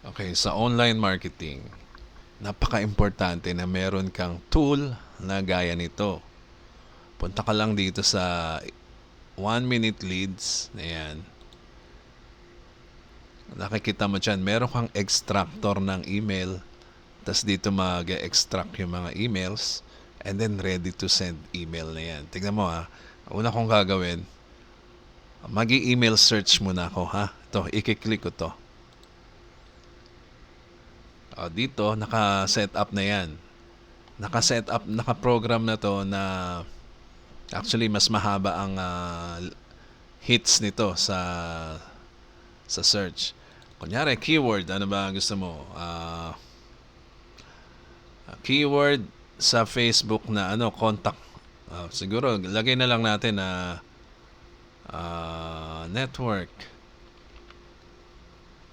Okay, sa online marketing, napaka-importante na meron kang tool na gaya nito. Punta ka lang dito sa 1 minute leads. Ayan. Nakikita mo dyan, meron kang extractor ng email. Tapos dito mag-extract yung mga emails. And then ready to send email na yan. Tignan mo ha. Una kong gagawin, mag-i-email search muna ako ha. Ito, i-click ko to. Dito, naka-set up na yan. Naka-set up, naka-program na to na actually mas mahaba ang hits nito sa search. Kunyari, keyword, ano ba gusto mo? Keyword sa Facebook na contact. Siguro, lagay na lang natin na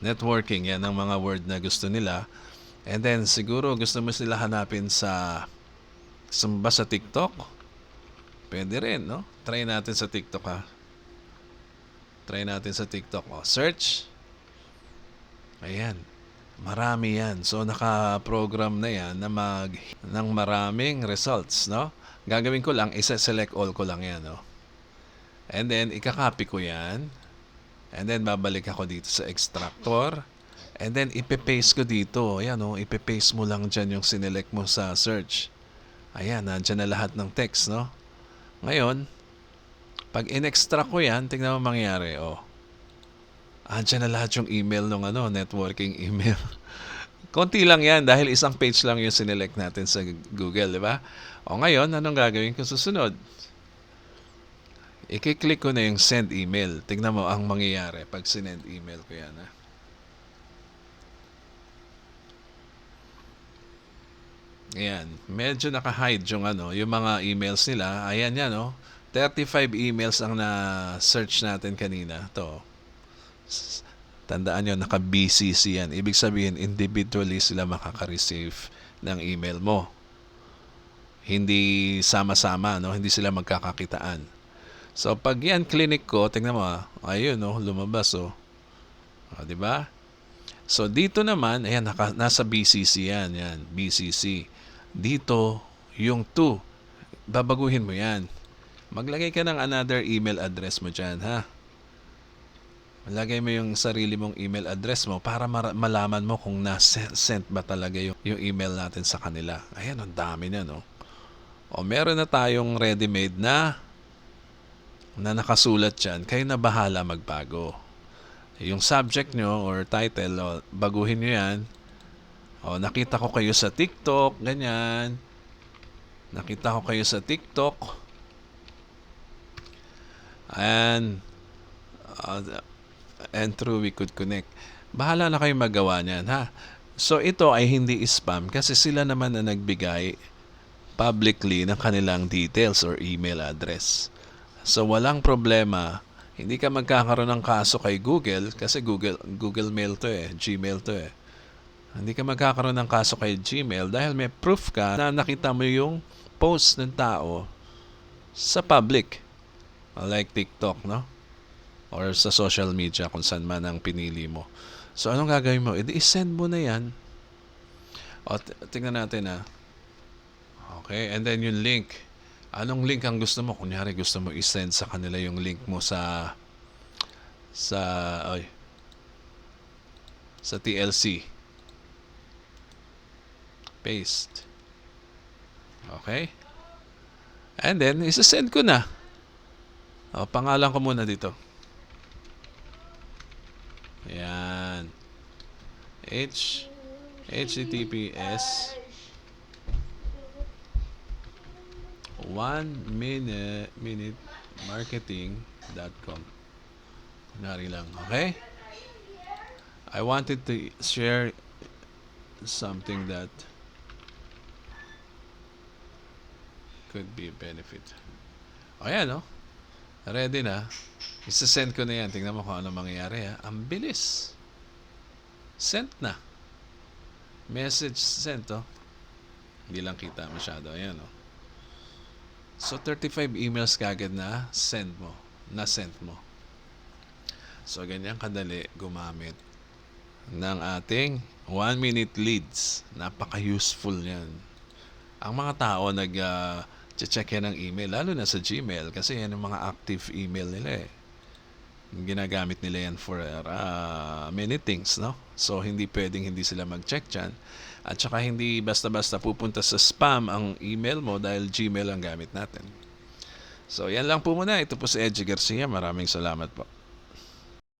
networking, yan ang mga word na gusto nila. And then, siguro gusto mo sila hanapin sa TikTok? Pwede rin, no? Try natin sa TikTok, ha? Try natin sa TikTok. Search. Ayan. Marami yan. So, naka-program na yan na ng maraming results, no? Gagawin ko lang, isa-select all ko lang yan, no? And then, ikakopy ko yan. And then, babalik ako dito sa extractor. And then, ipe-paste ko dito. Ayan, no? Ipe-paste mo lang dyan yung sinelect mo sa search. Ayan, nandyan na lahat ng text, no? Ngayon, pag in-extract ko yan, tingnan mo mangyari, andyan na lahat yung email ng networking email. Konti lang yan dahil isang page lang yung sinelect natin sa Google, di ba? Ngayon, anong gagawin ko susunod? I-click ko na yung send email. Tingnan mo ang mangyayari pag sinend email ko yan, ha? Ayan, medyo naka-hide yung mga emails nila. Ayan yan, 35 emails ang na-search natin kanina. Ito. Tandaan nyo, naka-BCC yan. Ibig sabihin, individually sila makaka-receive ng email mo. Hindi sama-sama, hindi sila magkakakitaan. So, pag yan clinic ko, tingnan mo, ayun, lumabas, di ba? So, dito naman, ayan, nasa BCC yan, BCC. Dito, yung 2, babaguhin mo yan. Maglagay ka ng another email address mo dyan, ha? Lagay mo yung sarili mong email address mo para malaman mo kung na-sent ba talaga yung email natin sa kanila. Ayan, ang dami na, no? Meron na tayong ready-made na nakasulat dyan. Kayo na bahala magbago. Yung subject nyo or title, baguhin nyo yan. Nakita ko kayo sa TikTok, ganyan. Nakita ko kayo sa TikTok. And through we could connect. Bahala na kayo magawa niyan, ha? So, ito ay hindi spam kasi sila naman na nagbigay publicly ng kanilang details or email address. So, walang problema. Hindi ka magkakaroon ng kaso kay Google kasi Google Mail to Gmail to Hindi ka magkakaroon ng kaso kay Gmail dahil may proof ka na nakita mo yung post ng tao sa public. Like TikTok, no? Or sa social media kung saan man ang pinili mo. So, anong gagawin mo? I-send mo na yan. Tingnan natin, ha? Okay, and then yung link. Anong link ang gusto mo? Kunyari, gusto mo i-send sa kanila yung link mo sa TLC. Paste. Okay? And then, isa-send ko na. Pangalan ko muna dito. Ayan. HTTPS 1minutemarketing.com. Kunwari lang, okay? I wanted to share something that could be a benefit. Ayan, ready na. Isa-send ko na yan. Tingnan mo kung ano mangyayari, ha? Ang bilis. Sent na. Message sent, Hindi lang kita masyado. Ayan, So, 35 emails kagad na send mo. Na-send mo. So, ganyan kadali gumamit ng ating 1-minute leads. Napaka-useful yan. Ang mga tao check yan ng email, lalo na sa Gmail, kasi yan ang mga active email nila eh. Ginagamit nila yan for many things, no? So, hindi pwedeng hindi sila mag-check dyan. At saka hindi basta-basta pupunta sa spam ang email mo dahil Gmail ang gamit natin. So, yan lang po muna. Ito po si Edgy Garcia. Maraming salamat po.